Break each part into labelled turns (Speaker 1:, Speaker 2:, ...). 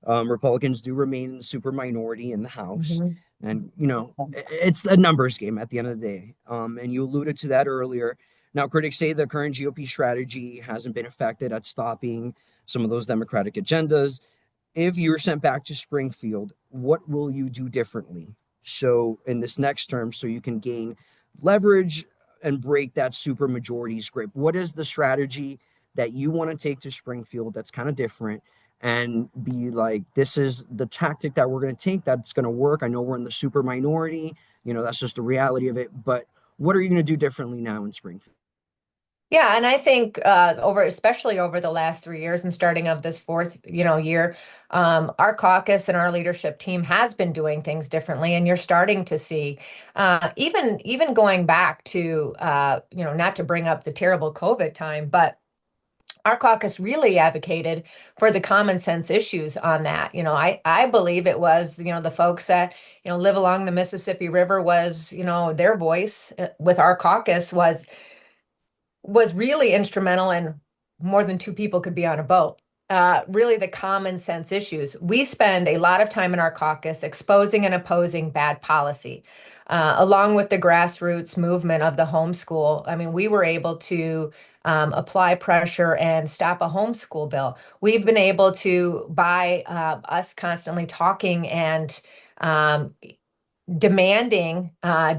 Speaker 1: Republicans do remain in the super minority in the House.
Speaker 2: Mhm.
Speaker 1: And, it's a numbers game at the end of the day. And you alluded to that earlier. Now, critics say the current GOP strategy hasn't been effective at stopping some of those Democratic agendas. If you're sent back to Springfield, what will you do differently? So, in this next term, so you can gain leverage and break that super majority's grip. What is the strategy that you want to take to Springfield that's kind of different and be like, this is the tactic that we're going to take that's going to work? I know we're in the super minority, that's just the reality of it. But what are you going to do differently now in Springfield?
Speaker 2: Yeah, and I think especially over the last 3 years and starting of this fourth, year, our caucus and our leadership team has been doing things differently, and you're starting to see, even going back to, not to bring up the terrible COVID time, but our caucus really advocated for the common sense issues on that. I believe it was, the folks that, live along the Mississippi River was, their voice with our caucus was really instrumental in more than two people could be on a boat. Really, the common sense issues. We spend a lot of time in our caucus exposing and opposing bad policy, along with the grassroots movement of the homeschool. I mean, we were able to apply pressure and stop a homeschool bill. We've been able to, by us constantly talking and um, demanding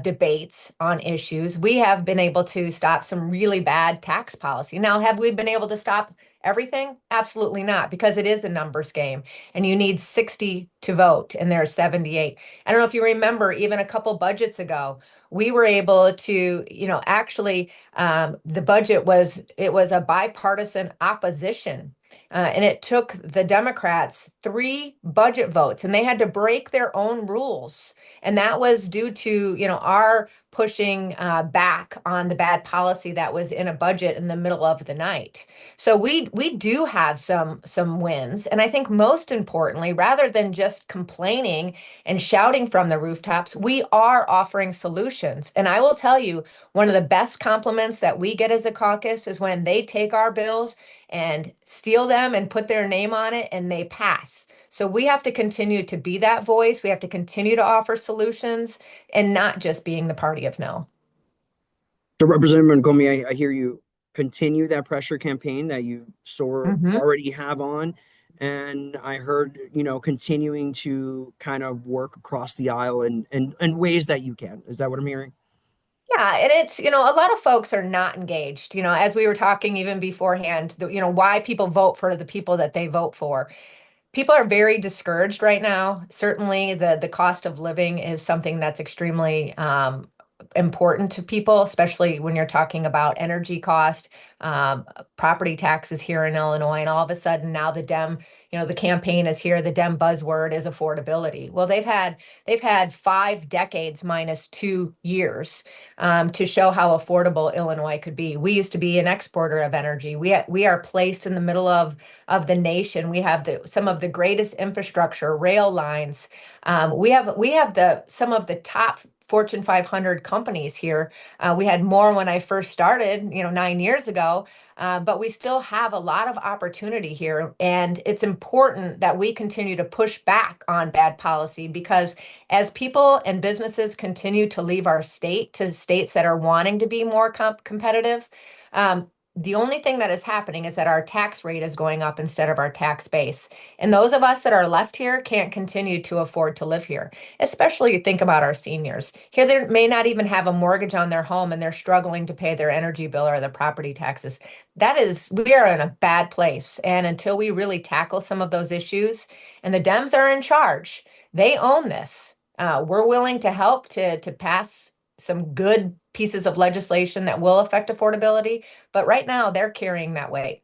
Speaker 2: debates on issues, we have been able to stop some really bad tax policy. Now, have we been able to stop everything? Absolutely not, because it is a numbers game and you need 60 to vote and there's 78. I don't know if you remember, even a couple budgets ago, we were able to, actually, the budget was a bipartisan opposition. And it took the Democrats 3 budget votes, and they had to break their own rules, and that was due to, our pushing back on the bad policy that was in a budget in the middle of the night. So we do have some wins. And I think most importantly, rather than just complaining and shouting from the rooftops, we are offering solutions. And I will tell you, one of the best compliments that we get as a caucus is when they take our bills and steal them and put their name on it and they pass. So we have to continue to be that voice. We have to continue to offer solutions and not just being the party of no.
Speaker 1: So, Representative Montgomery, I hear you continue that pressure campaign that you
Speaker 2: Hmm.
Speaker 1: already have on. And I heard, continuing to kind of work across the aisle and ways that you can. Is that what I'm hearing?
Speaker 2: Yeah, and it's, a lot of folks are not engaged, as we were talking even beforehand, why people vote for the people that they vote for. People are very discouraged right now. Certainly, the cost of living is something that's extremely important to people, especially when you're talking about energy cost, um, property taxes here in Illinois, and all of a sudden now the campaign is here. The Dem buzzword is affordability. Well, they've had 5 decades minus 2 years to show how affordable Illinois could be. We used to be an exporter of energy. We are placed in the middle of the nation. We have some of the greatest infrastructure, rail lines. We have some of the top Fortune 500 companies here. We had more when I first started, 9 years ago, but we still have a lot of opportunity here. And it's important that we continue to push back on bad policy because as people and businesses continue to leave our state to states that are wanting to be more competitive, um, the only thing that is happening is that our tax rate is going up instead of our tax base. And those of us that are left here can't continue to afford to live here, especially think about our seniors. Here, they may not even have a mortgage on their home and they're struggling to pay their energy bill or their property taxes. We are in a bad place. And until we really tackle some of those issues, and the Dems are in charge, they own this. We're willing to help to pass some good pieces of legislation that will affect affordability, but right now they're carrying that weight.